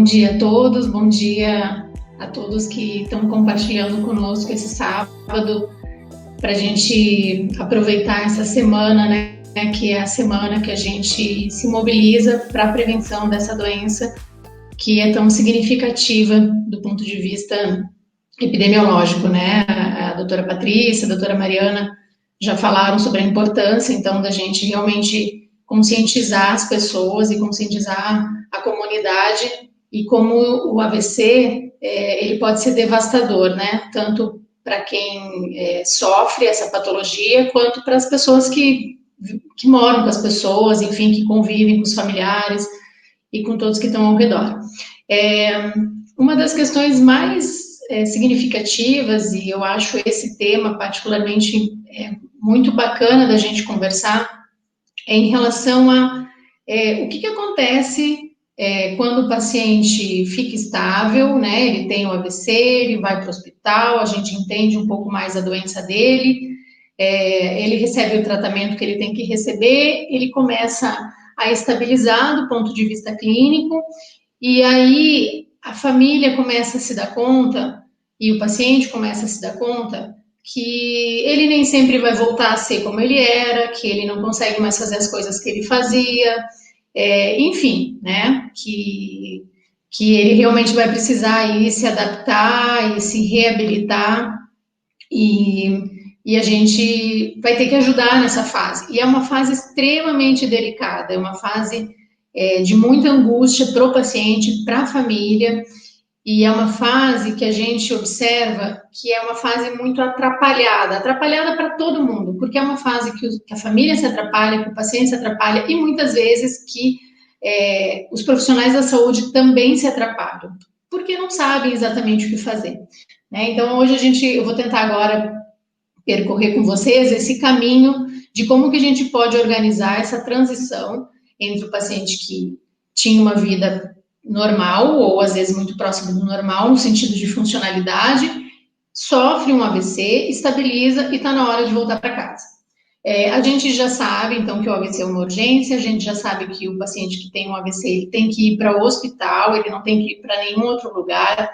dia a todos, bom dia a todos que estão compartilhando conosco esse sábado, para a gente aproveitar essa semana, né, que é a semana que a gente se mobiliza para a prevenção dessa doença, que é tão significativa do ponto de vista epidemiológico, né? A doutora Patrícia, a doutora Mariana já falaram sobre a importância, então, da gente realmente conscientizar as pessoas e conscientizar a comunidade, e como o AVC, ele pode ser devastador, né? Tanto para quem sofre essa patologia, quanto para as pessoas que moram com as pessoas, enfim, que convivem com os familiares e com todos que estão ao redor. Uma das questões mais significativas, e eu acho esse tema particularmente muito bacana da gente conversar, é em relação a o que acontece quando o paciente fica estável, né? Ele tem o AVC, ele vai para o hospital, a gente entende um pouco mais a doença dele, ele recebe o tratamento que ele tem que receber, ele começa a estabilizar do ponto de vista clínico, e aí a família começa a se dar conta, e o paciente começa a se dar conta, que ele nem sempre vai voltar a ser como ele era, que ele não consegue mais fazer as coisas que ele fazia, enfim, né, que ele realmente vai precisar aí se adaptar e se reabilitar, e a gente vai ter que ajudar nessa fase. E é uma fase extremamente delicada, é uma fase de muita angústia para o paciente, para a família, e é uma fase que a gente observa que é uma fase muito atrapalhada para todo mundo, porque é uma fase que a família se atrapalha, que o paciente se atrapalha, e muitas vezes que os profissionais da saúde também se atrapalham, porque não sabem exatamente o que fazer, né? Então, hoje eu vou tentar agora percorrer com vocês esse caminho de como que a gente pode organizar essa transição entre o paciente que tinha uma vida normal, ou às vezes muito próximo do normal, no sentido de funcionalidade, sofre um AVC, estabiliza e está na hora de voltar para casa. A gente já sabe, então, que o AVC é uma urgência, a gente já sabe que o paciente que tem um AVC ele tem que ir para o hospital, ele não tem que ir para nenhum outro lugar.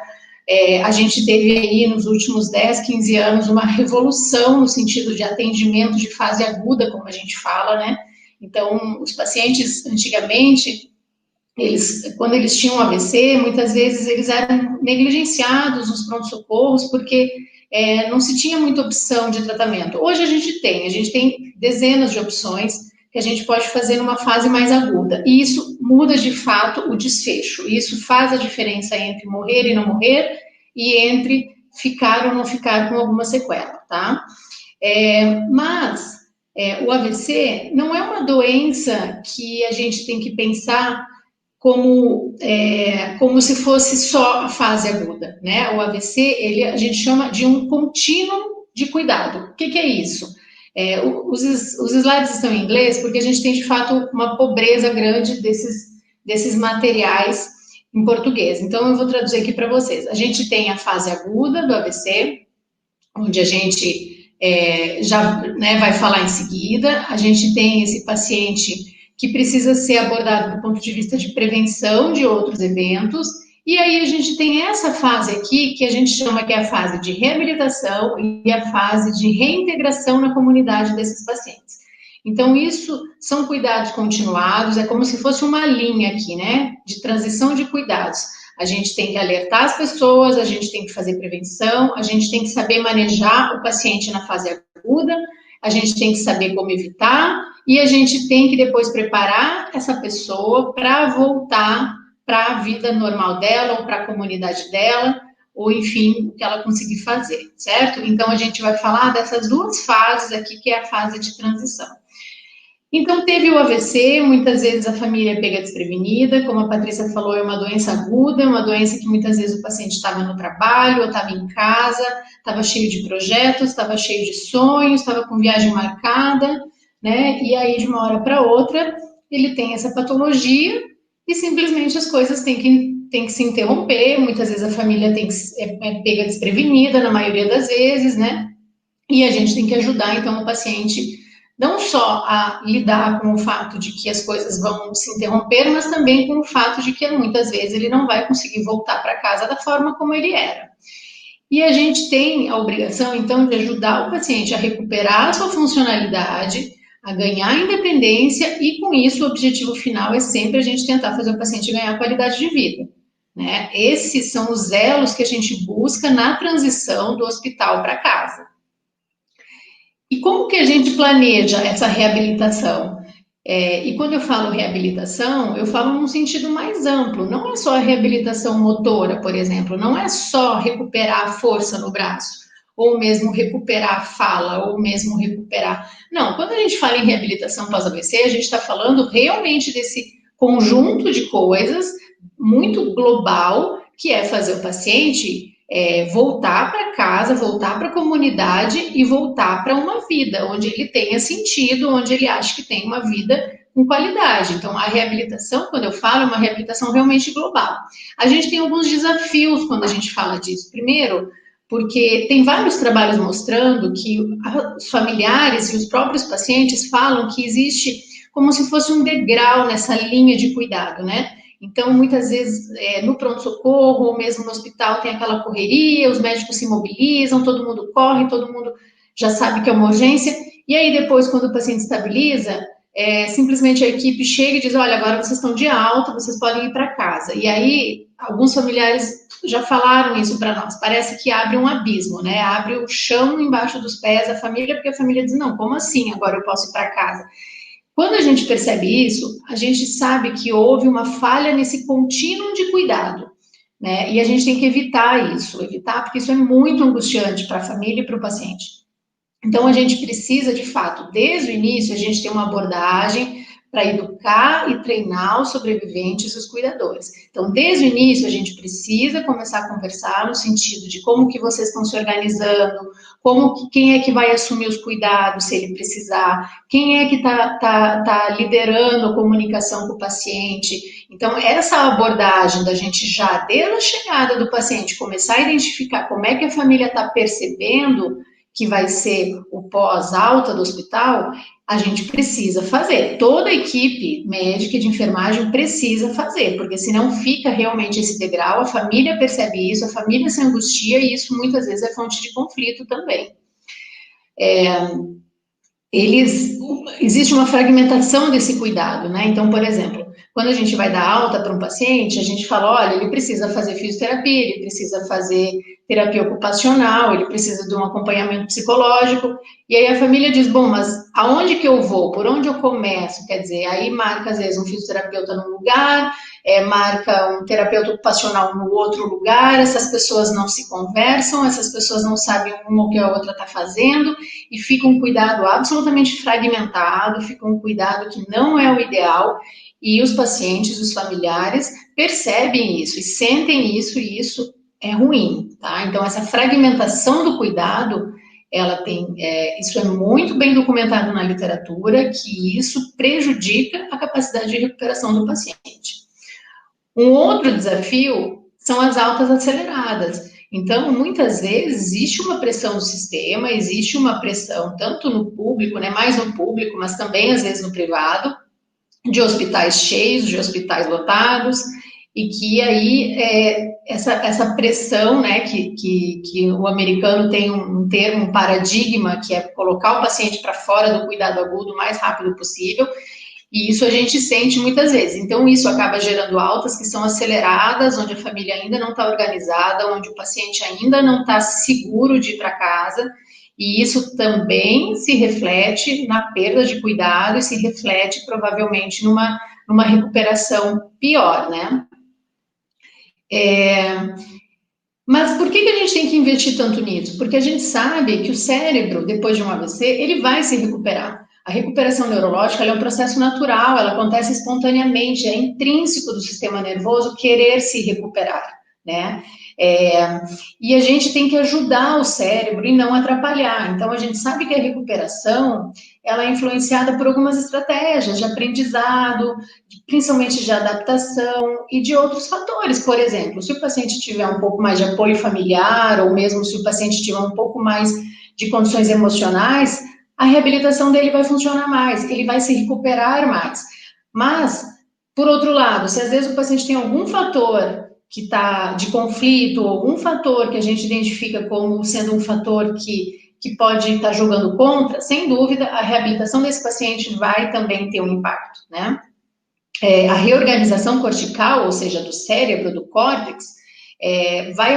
A gente teve aí nos últimos 10, 15 anos uma revolução no sentido de atendimento de fase aguda, como a gente fala, né? Então, os pacientes antigamente, quando eles tinham AVC, muitas vezes eles eram negligenciados nos pronto-socorros, porque não se tinha muita opção de tratamento. Hoje a gente tem dezenas de opções que a gente pode fazer numa fase mais aguda, e isso muda de fato o desfecho, isso faz a diferença entre morrer e não morrer, e entre ficar ou não ficar com alguma sequela, tá? Mas o AVC não é uma doença que a gente tem que pensar como se fosse só a fase aguda, né? O AVC, a gente chama de um contínuo de cuidado. O que é isso? Os slides estão em inglês porque a gente tem, de fato, uma pobreza grande desses materiais em português. Então, eu vou traduzir aqui para vocês. A gente tem a fase aguda do AVC, onde a gente já vai falar em seguida. A gente tem esse paciente que precisa ser abordado do ponto de vista de prevenção de outros eventos, e aí a gente tem essa fase aqui, que a gente chama que é a fase de reabilitação e a fase de reintegração na comunidade desses pacientes. Então, isso são cuidados continuados, é como se fosse uma linha aqui, né, de transição de cuidados. A gente tem que alertar as pessoas, a gente tem que fazer prevenção, a gente tem que saber manejar o paciente na fase aguda, a gente tem que saber como evitar, e a gente tem que depois preparar essa pessoa para voltar para a vida normal dela, ou para a comunidade dela, ou enfim, o que ela conseguir fazer, certo? Então, a gente vai falar dessas duas fases aqui, que é a fase de transição. Então, teve o AVC, muitas vezes a família é pega desprevenida, como a Patrícia falou, é uma doença aguda, uma doença que muitas vezes o paciente estava no trabalho, ou estava em casa, estava cheio de projetos, estava cheio de sonhos, estava com viagem marcada, né? E aí, de uma hora para outra, ele tem essa patologia e simplesmente as coisas têm que se interromper, muitas vezes a família é pega desprevenida, na maioria das vezes, né? E a gente tem que ajudar, então, o paciente não só a lidar com o fato de que as coisas vão se interromper, mas também com o fato de que muitas vezes ele não vai conseguir voltar para casa da forma como ele era. E a gente tem a obrigação, então, de ajudar o paciente a recuperar a sua funcionalidade, a ganhar independência, e com isso o objetivo final é sempre a gente tentar fazer o paciente ganhar qualidade de vida. Né? Esses são os elos que a gente busca na transição do hospital para casa. E como que a gente planeja essa reabilitação? E quando eu falo reabilitação, eu falo num sentido mais amplo. Não é só a reabilitação motora, por exemplo, não é só recuperar a força no braço, ou mesmo recuperar a fala, ou mesmo recuperar. Não, quando a gente fala em reabilitação pós-AVC, a gente está falando realmente desse conjunto de coisas muito global, que é fazer o paciente voltar para casa, voltar para a comunidade e voltar para uma vida onde ele tenha sentido, onde ele acha que tem uma vida com qualidade. Então, a reabilitação, quando eu falo, é uma reabilitação realmente global. A gente tem alguns desafios quando a gente fala disso. Primeiro, porque tem vários trabalhos mostrando que os familiares e os próprios pacientes falam que existe como se fosse um degrau nessa linha de cuidado, né? Então, muitas vezes, no pronto-socorro ou mesmo no hospital, tem aquela correria, os médicos se mobilizam, todo mundo corre, todo mundo já sabe que é uma urgência, e aí depois, quando o paciente estabiliza, simplesmente a equipe chega e diz, olha, agora vocês estão de alta, vocês podem ir para casa. E aí, alguns familiares já falaram isso para nós, parece que abre um abismo, né? Abre o chão embaixo dos pés da família, porque a família diz, não, como assim agora eu posso ir para casa? Quando a gente percebe isso, a gente sabe que houve uma falha nesse contínuo de cuidado, né? E a gente tem que evitar porque isso é muito angustiante para a família e para o paciente. Então, a gente precisa, de fato, desde o início, a gente ter uma abordagem para educar e treinar os sobreviventes e os cuidadores. Então, desde o início, a gente precisa começar a conversar no sentido de como que vocês estão se organizando, quem é que vai assumir os cuidados se ele precisar, quem é que tá liderando a comunicação com o paciente. Então, essa abordagem da gente já, desde a chegada do paciente, começar a identificar como é que a família está percebendo que vai ser o pós-alta do hospital, a gente precisa fazer. Toda a equipe médica e de enfermagem precisa fazer, porque senão fica realmente esse degrau, a família percebe isso, a família se angustia e isso muitas vezes é fonte de conflito também. Existe uma fragmentação desse cuidado, né? Então, por exemplo, quando a gente vai dar alta para um paciente, a gente fala, olha, ele precisa fazer fisioterapia, ele precisa fazer terapia ocupacional, ele precisa de um acompanhamento psicológico, e aí a família diz, bom, mas aonde que eu vou? Por onde eu começo? Quer dizer, aí marca, às vezes, um fisioterapeuta num lugar, marca um terapeuta ocupacional no outro lugar, essas pessoas não se conversam, essas pessoas não sabem uma o que a outra está fazendo, e fica um cuidado absolutamente fragmentado, fica um cuidado que não é o ideal, e os pacientes, os familiares, percebem isso e sentem isso, e isso é ruim, tá? Então, essa fragmentação do cuidado, isso é muito bem documentado na literatura, que isso prejudica a capacidade de recuperação do paciente. Um outro desafio são as altas aceleradas. Então, muitas vezes, existe uma pressão no sistema, existe uma pressão tanto no público, né, mais no público, mas também, às vezes, no privado, de hospitais cheios, de hospitais lotados, e que aí essa pressão, né, que o americano tem um termo, um paradigma, que é colocar o paciente para fora do cuidado agudo o mais rápido possível, e isso a gente sente muitas vezes. Então, isso acaba gerando altas que são aceleradas, onde a família ainda não está organizada, onde o paciente ainda não está seguro de ir para casa, e isso também se reflete na perda de cuidado e se reflete provavelmente numa recuperação pior, né? Mas por que a gente tem que investir tanto nisso? Porque a gente sabe que o cérebro, depois de um AVC, ele vai se recuperar. A recuperação neurológica é um processo natural, ela acontece espontaneamente, é intrínseco do sistema nervoso querer se recuperar, né? E a gente tem que ajudar o cérebro e não atrapalhar. Então, a gente sabe que a recuperação, ela é influenciada por algumas estratégias de aprendizado, principalmente de adaptação e de outros fatores. Por exemplo, se o paciente tiver um pouco mais de apoio familiar, ou mesmo se o paciente tiver um pouco mais de condições emocionais, a reabilitação dele vai funcionar mais, ele vai se recuperar mais. Mas, por outro lado, se às vezes o paciente tem algum fator que está de conflito, algum fator que a gente identifica como sendo um fator que pode estar jogando contra, sem dúvida, a reabilitação desse paciente vai também ter um impacto, né? A reorganização cortical, ou seja, do cérebro, do córtex, vai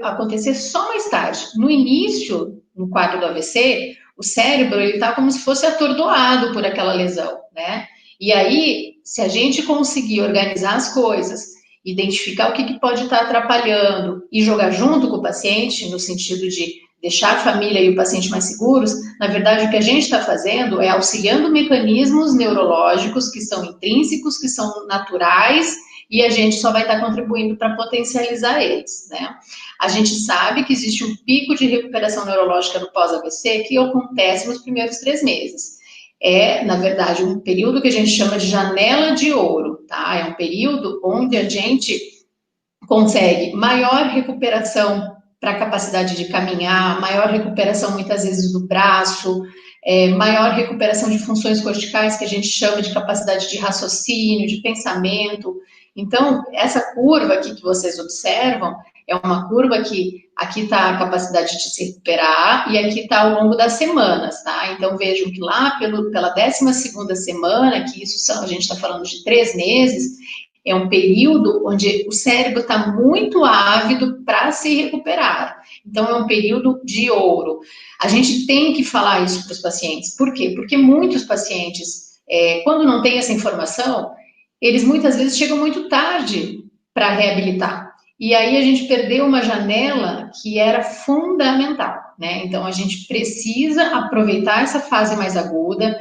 acontecer só mais tarde. No início, no quadro do AVC, o cérebro está como se fosse atordoado por aquela lesão, né? E aí, se a gente conseguir organizar as coisas, identificar o que pode estar atrapalhando e jogar junto com o paciente, no sentido de deixar a família e o paciente mais seguros, na verdade, o que a gente está fazendo é auxiliando mecanismos neurológicos que são intrínsecos, que são naturais, e a gente só vai estar contribuindo para potencializar eles, né? A gente sabe que existe um pico de recuperação neurológica no pós-AVC que acontece nos primeiros 3 meses. Na verdade, um período que a gente chama de janela de ouro, tá? É um período onde a gente consegue maior recuperação para a capacidade de caminhar, maior recuperação, muitas vezes, do braço, maior recuperação de funções corticais, que a gente chama de capacidade de raciocínio, de pensamento. Então, essa curva aqui que vocês observam é uma curva que aqui está a capacidade de se recuperar e aqui está ao longo das semanas, tá? Então, vejam que lá pela 12ª semana, que a gente está falando de 3 meses, é um período onde o cérebro está muito ávido para se recuperar. Então, é um período de ouro. A gente tem que falar isso para os pacientes. Por quê? Porque muitos pacientes, quando não tem essa informação, eles muitas vezes chegam muito tarde para reabilitar. E aí a gente perdeu uma janela que era fundamental, né? Então, a gente precisa aproveitar essa fase mais aguda.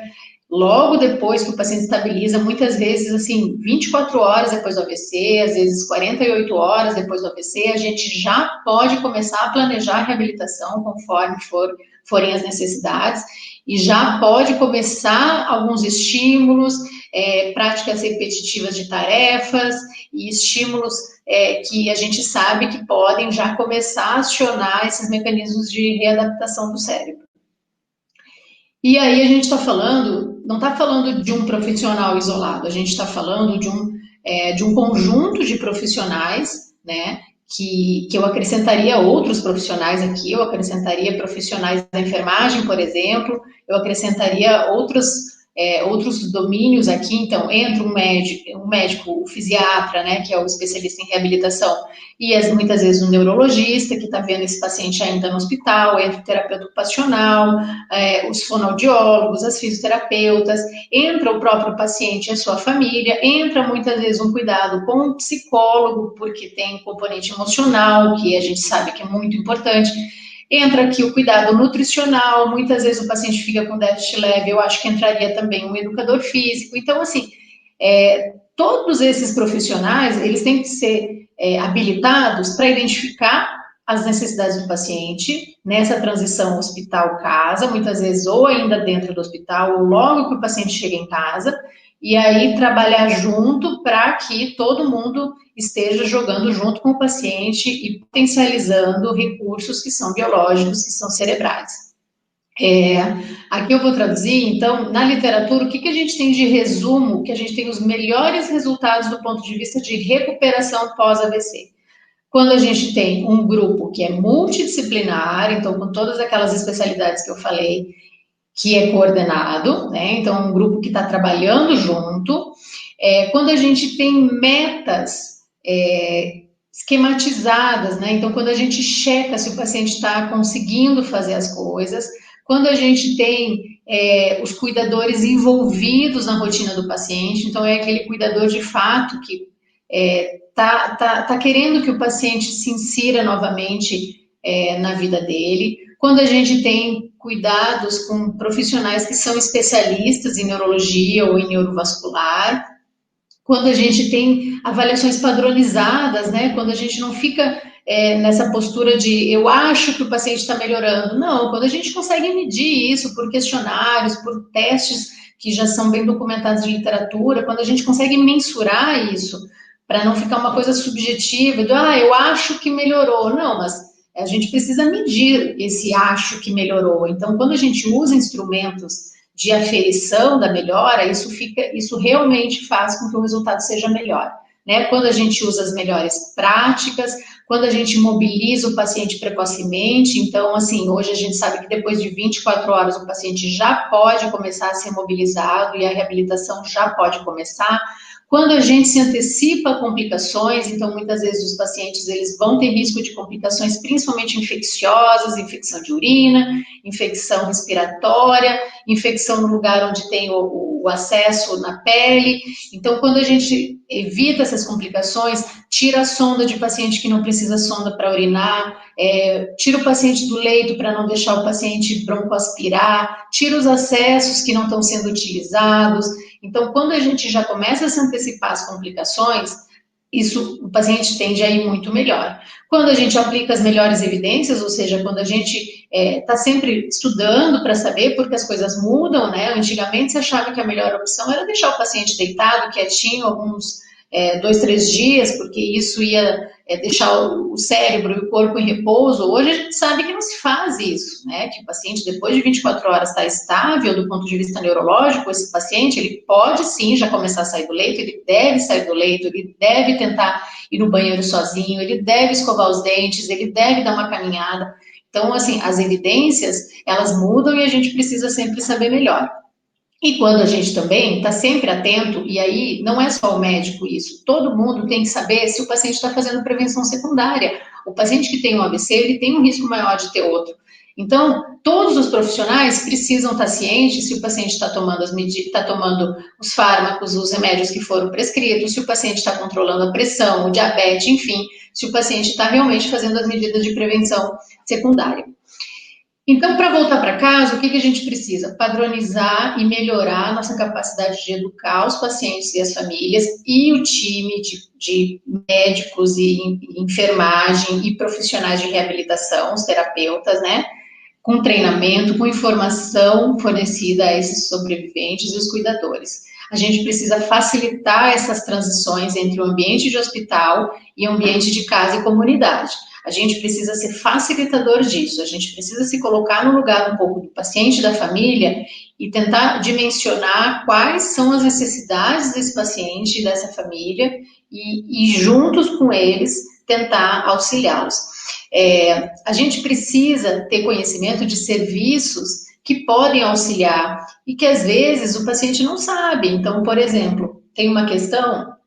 Logo depois que o paciente estabiliza, muitas vezes, assim, 24 horas depois do AVC, às vezes 48 horas depois do AVC, a gente já pode começar a planejar a reabilitação conforme forem as necessidades e já pode começar alguns estímulos, práticas repetitivas de tarefas e estímulos que a gente sabe que podem já começar a acionar esses mecanismos de readaptação do cérebro. E aí a gente está falando, não está falando de um profissional isolado, a gente está falando de um conjunto de profissionais, né, que eu acrescentaria outros profissionais aqui, eu acrescentaria profissionais da enfermagem, por exemplo, eu acrescentaria outros domínios aqui, então entra um médico, o fisiatra, né, que é o especialista em reabilitação, e muitas vezes um neurologista que está vendo esse paciente ainda no hospital, entra o terapeuta ocupacional, os fonoaudiólogos, as fisioterapeutas, entra o próprio paciente e a sua família, entra muitas vezes um cuidado com um psicólogo, porque tem um componente emocional, que a gente sabe que é muito importante. Entra aqui o cuidado nutricional, muitas vezes o paciente fica com déficit leve, eu acho que entraria também um educador físico. Então, assim, todos esses profissionais, eles têm que ser habilitados para identificar as necessidades do paciente nessa transição hospital-casa, muitas vezes ou ainda dentro do hospital, ou logo que o paciente chega em casa, e aí trabalhar junto para que todo mundo esteja jogando junto com o paciente e potencializando recursos que são biológicos, que são cerebrais. Aqui eu vou traduzir, então, na literatura, o que a gente tem de resumo, que a gente tem os melhores resultados do ponto de vista de recuperação pós-AVC. Quando a gente tem um grupo que é multidisciplinar, então com todas aquelas especialidades que eu falei, que é coordenado, né? Então um grupo que está trabalhando junto. Quando a gente tem metas esquematizadas, né? Então quando a gente checa se o paciente está conseguindo fazer as coisas, quando a gente tem os cuidadores envolvidos na rotina do paciente, então é aquele cuidador de fato que tá querendo que o paciente se insira novamente na vida dele. Quando a gente tem cuidados com profissionais que são especialistas em neurologia ou em neurovascular, quando a gente tem avaliações padronizadas, né? Quando a gente não fica nessa postura de eu acho que o paciente está melhorando. Não, quando a gente consegue medir isso por questionários, por testes que já são bem documentados em literatura, quando a gente consegue mensurar isso, para não ficar uma coisa subjetiva, eu acho que melhorou. Não, mas a gente precisa medir esse acho que melhorou. Então, quando a gente usa instrumentos de aferição da melhora, isso realmente faz com que o resultado seja melhor, né? Quando a gente usa as melhores práticas, quando a gente mobiliza o paciente precocemente, então, assim, hoje a gente sabe que depois de 24 horas o paciente já pode começar a ser mobilizado e a reabilitação já pode começar. Quando a gente se antecipa a complicações, então muitas vezes os pacientes eles vão ter risco de complicações principalmente infecciosas, infecção de urina, infecção respiratória, infecção no lugar onde tem o acesso na pele. Então, quando a gente evita essas complicações, tira a sonda de paciente que não precisa sonda para urinar, tira o paciente do leito para não deixar o paciente broncoaspirar, tira os acessos que não estão sendo utilizados. Então, quando a gente já começa a se antecipar as complicações, o paciente tende a ir muito melhor. Quando a gente aplica as melhores evidências, ou seja, quando a gente está sempre estudando para saber, porque as coisas mudam, né? Antigamente se achava que a melhor opção era deixar o paciente deitado, quietinho, alguns 2, 3 dias, porque isso ia deixar o cérebro e o corpo em repouso. Hoje a gente sabe que não se faz isso, né? Que o paciente, depois de 24 horas, está estável do ponto de vista neurológico. Esse paciente, ele pode sim já começar a sair do leito, ele deve sair do leito, ele deve tentar ir no banheiro sozinho, ele deve escovar os dentes, ele deve dar uma caminhada. Então, assim, as evidências, elas mudam e a gente precisa sempre saber melhor. E quando a gente também está sempre atento, e aí não é só o médico isso, todo mundo tem que saber se o paciente está fazendo prevenção secundária. O paciente que tem um AVC, ele tem um risco maior de ter outro. Então, todos os profissionais precisam estar cientes se o paciente está tomando está tomando os fármacos, os remédios que foram prescritos, se o paciente está controlando a pressão, o diabetes, enfim, se o paciente está realmente fazendo as medidas de prevenção secundária. Então, para voltar para casa, o que a gente precisa? Padronizar e melhorar a nossa capacidade de educar os pacientes e as famílias e o time de médicos e enfermagem e profissionais de reabilitação, os terapeutas, né? Com treinamento, com informação fornecida a esses sobreviventes e os cuidadores. A gente precisa facilitar essas transições entre o ambiente de hospital e o ambiente de casa e comunidade. A gente precisa ser facilitador disso, a gente precisa se colocar no lugar um pouco do paciente, da família, e tentar dimensionar quais são as necessidades desse paciente e dessa família, e juntos com eles, tentar auxiliá-los. A gente precisa ter conhecimento de serviços que podem auxiliar, e que às vezes o paciente não sabe. Então, por exemplo, tem uma questão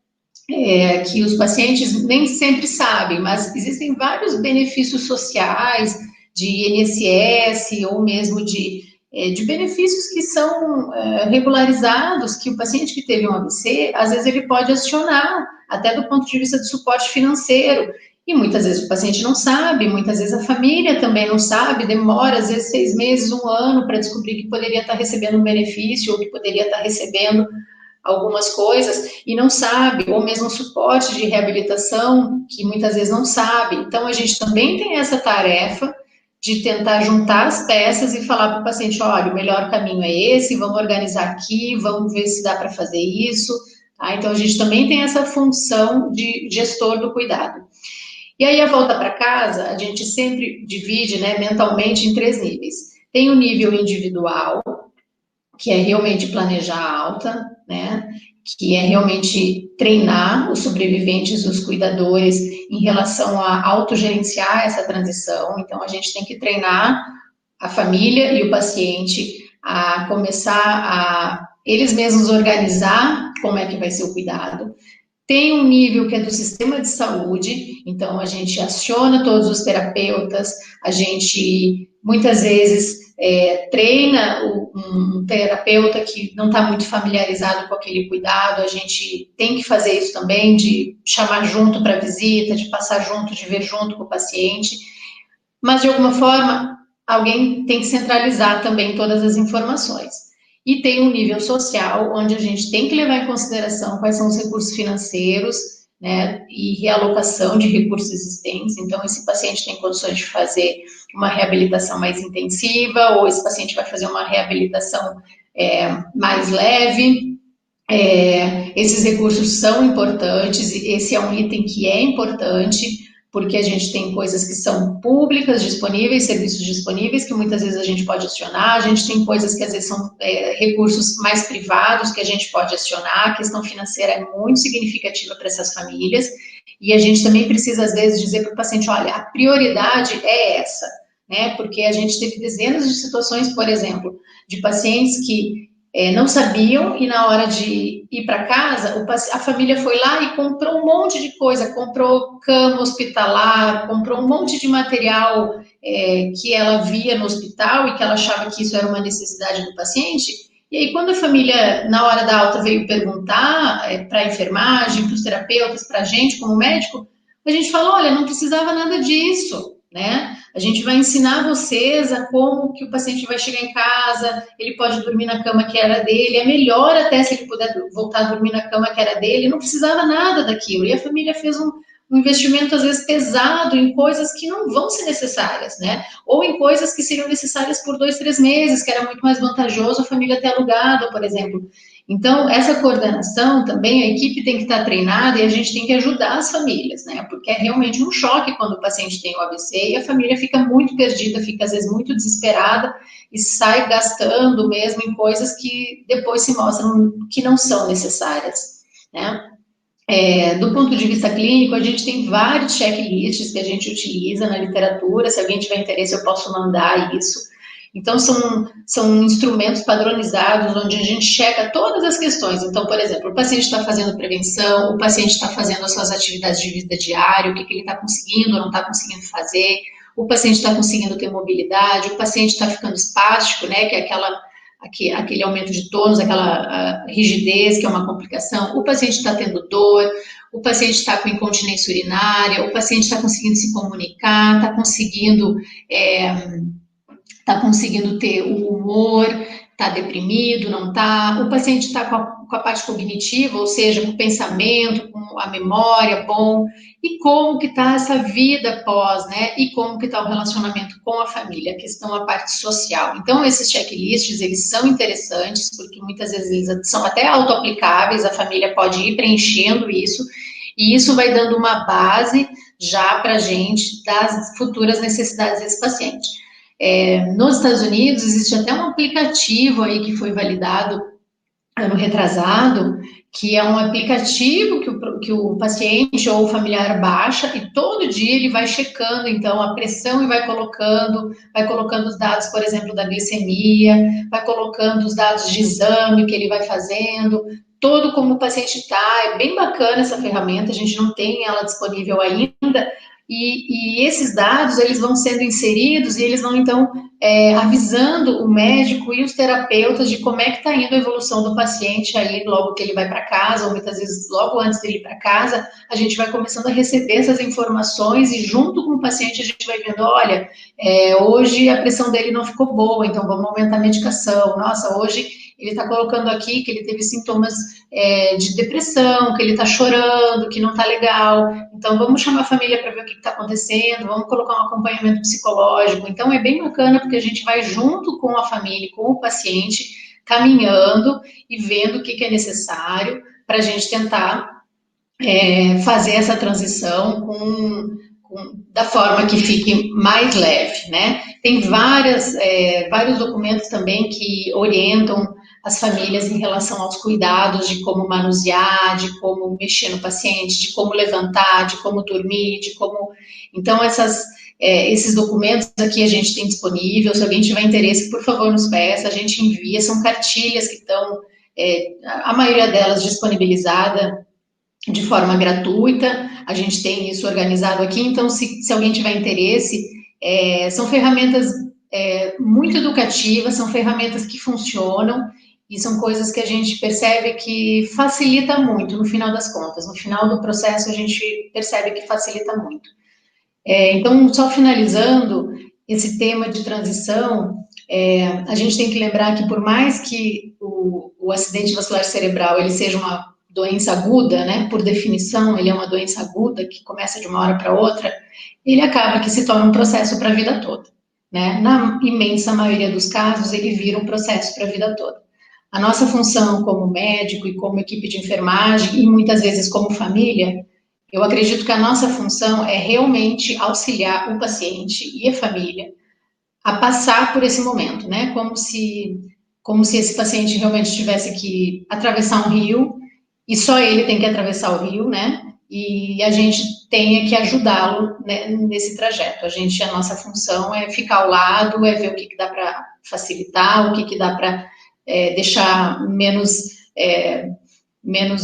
que os pacientes nem sempre sabem, mas existem vários benefícios sociais de INSS ou mesmo de benefícios que são regularizados, que o paciente que teve um AVC, às vezes ele pode acionar, até do ponto de vista de suporte financeiro, e muitas vezes o paciente não sabe, muitas vezes a família também não sabe, demora às vezes 6 meses, 1 ano para descobrir que poderia estar recebendo um benefício ou que poderia estar recebendo algumas coisas e não sabe, ou mesmo suporte de reabilitação, que muitas vezes não sabe. Então, a gente também tem essa tarefa de tentar juntar as peças e falar para o paciente, olha, o melhor caminho é esse, vamos organizar aqui, vamos ver se dá para fazer isso. Tá? Então, a gente também tem essa função de gestor do cuidado. E aí, a volta para casa, a gente sempre divide, né, mentalmente em 3 níveis. Tem o nível individual, que é realmente planejar a alta, né? Que é realmente treinar os sobreviventes, os cuidadores, em relação a autogerenciar essa transição. Então, a gente tem que treinar a família e o paciente a começar a eles mesmos organizar como é que vai ser o cuidado. Tem um nível que é do sistema de saúde, então a gente aciona todos os terapeutas, a gente muitas vezes treina um terapeuta que não está muito familiarizado com aquele cuidado, a gente tem que fazer isso também, de chamar junto para visita, de passar junto, de ver junto com o paciente, mas de alguma forma alguém tem que centralizar também todas as informações. E tem um nível social, onde a gente tem que levar em consideração quais são os recursos financeiros, né, e realocação de recursos existentes. Então, esse paciente tem condições de fazer uma reabilitação mais intensiva, ou esse paciente vai fazer uma reabilitação mais leve. Esses recursos são importantes, esse é um item que é importante, porque a gente tem coisas que são públicas, disponíveis, serviços disponíveis, que muitas vezes a gente pode acionar, a gente tem coisas que às vezes são recursos mais privados que a gente pode acionar, a questão financeira é muito significativa para essas famílias, e a gente também precisa, às vezes, dizer para o paciente, olha, a prioridade é essa, né, porque a gente teve dezenas de situações, por exemplo, de pacientes que não sabiam e na hora de ir para casa, a família foi lá e comprou um monte de coisa, comprou cama hospitalar, comprou um monte de material que ela via no hospital e que ela achava que isso era uma necessidade do paciente. E aí, quando a família, na hora da alta, veio perguntar para a enfermagem, para os terapeutas, para a gente, como médico, a gente falou, olha, não precisava nada disso, né? A gente vai ensinar vocês a como que o paciente vai chegar em casa, ele pode dormir na cama que era dele, é melhor até se ele puder voltar a dormir na cama que era dele, não precisava nada daquilo. E a família fez um investimento, às vezes, pesado em coisas que não vão ser necessárias, né? Ou em coisas que seriam necessárias por 2, 3 meses, que era muito mais vantajoso a família ter alugado, por exemplo. Então, essa coordenação também, a equipe tem que estar treinada e a gente tem que ajudar as famílias, né? Porque é realmente um choque quando o paciente tem o AVC e a família fica muito perdida, fica às vezes muito desesperada e sai gastando mesmo em coisas que depois se mostram que não são necessárias, né? Do ponto de vista clínico, a gente tem vários checklists que a gente utiliza na literatura, se alguém tiver interesse eu posso mandar isso. Então, são instrumentos padronizados, onde a gente checa todas as questões. Então, por exemplo, o paciente está fazendo prevenção, o paciente está fazendo as suas atividades de vida diária, o que ele está conseguindo ou não está conseguindo fazer, o paciente está conseguindo ter mobilidade, o paciente está ficando espástico, né, que é aquele aumento de tônus, aquela rigidez, que é uma complicação, o paciente está tendo dor, o paciente está com incontinência urinária, o paciente está conseguindo se comunicar, está conseguindo ter o humor, está deprimido, não está, o paciente está com a parte cognitiva, ou seja, com o pensamento, com a memória bom, e como que está essa vida pós, né, e como que está o relacionamento com a família, a questão, a parte social. Então, esses checklists, eles são interessantes, porque muitas vezes eles são até auto-aplicáveis, a família pode ir preenchendo isso, e isso vai dando uma base já para a gente das futuras necessidades desse paciente. Nos Estados Unidos, existe até um aplicativo aí que foi validado ano retrasado, que é um aplicativo que o paciente ou o familiar baixa e todo dia ele vai checando, então, a pressão e vai colocando os dados, por exemplo, da glicemia, vai colocando os dados de exame que ele vai fazendo, todo como o paciente está. É bem bacana essa ferramenta, a gente não tem ela disponível ainda, e esses dados, eles vão sendo inseridos e eles vão, então, avisando o médico e os terapeutas de como é que está indo a evolução do paciente aí, logo que ele vai para casa, ou muitas vezes logo antes dele ir para casa, a gente vai começando a receber essas informações e junto com o paciente a gente vai vendo, olha, hoje a pressão dele não ficou boa, então vamos aumentar a medicação. Nossa, hoje ele está colocando aqui que ele teve sintomas de depressão, que ele está chorando, que não está legal, então vamos chamar a família para ver o que está acontecendo, vamos colocar um acompanhamento psicológico. Então é bem bacana porque a gente vai junto com a família, com o paciente, caminhando e vendo o que é necessário para a gente tentar fazer essa transição da forma que fique mais leve, né? Tem vários documentos também que orientam as famílias em relação aos cuidados de como manusear, de como mexer no paciente, de como levantar, de como dormir, de como... Então, esses documentos aqui a gente tem disponível, se alguém tiver interesse, por favor, nos peça, a gente envia, são cartilhas que estão, a maioria delas disponibilizada de forma gratuita, a gente tem isso organizado aqui, então se alguém tiver interesse, são ferramentas muito educativas, são ferramentas que funcionam, e são coisas que a gente percebe que facilita muito, no final das contas, no final do processo a gente percebe que facilita muito. Então, só finalizando esse tema de transição, a gente tem que lembrar que por mais que o acidente vascular cerebral ele seja uma doença aguda, né, por definição, ele é uma doença aguda que começa de uma hora para outra, ele acaba que se torna um processo para a vida toda, né? Na imensa maioria dos casos, ele vira um processo para a vida toda. A nossa função como médico e como equipe de enfermagem, e muitas vezes como família, Eu acredito que a nossa função é realmente auxiliar o paciente e a família a passar por esse momento, né? Como se esse paciente realmente tivesse que atravessar um rio e só ele tem que atravessar o rio, né? E a gente tenha que ajudá-lo, né, nesse trajeto. A nossa função é ficar ao lado, é ver o que, que dá para facilitar, o que, que dá para deixar menos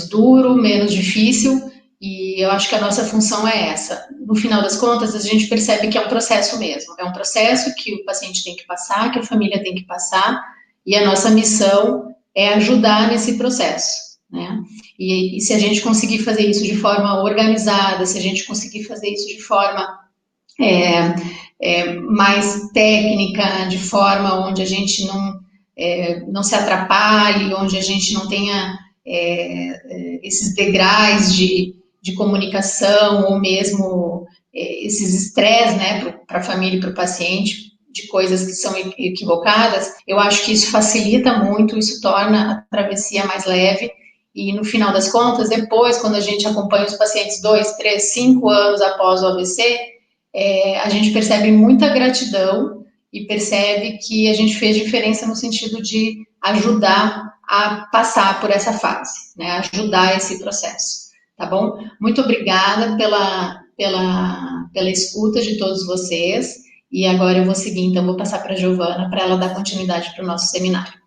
duro, menos difícil. E eu acho que a nossa função é essa. No final das contas, a gente percebe que é um processo mesmo. É um processo que o paciente tem que passar, que a família tem que passar, e a nossa missão é ajudar nesse processo, né? E se a gente conseguir fazer isso de forma organizada, se a gente conseguir fazer isso de forma mais técnica, de forma onde a gente não se atrapalhe, onde a gente não tenha esses degraus de comunicação ou mesmo esses estresses, né, para a família e para o paciente, de coisas que são equivocadas, eu acho que isso facilita muito, isso torna a travessia mais leve e no final das contas, depois, quando a gente acompanha os pacientes 2, 3, 5 anos após o AVC, a gente percebe muita gratidão e percebe que a gente fez diferença no sentido de ajudar a passar por essa fase, né? Ajudar esse processo, tá bom? Muito obrigada pela escuta de todos vocês. E agora eu vou seguir, então, vou passar para a Giovana para ela dar continuidade para o nosso seminário.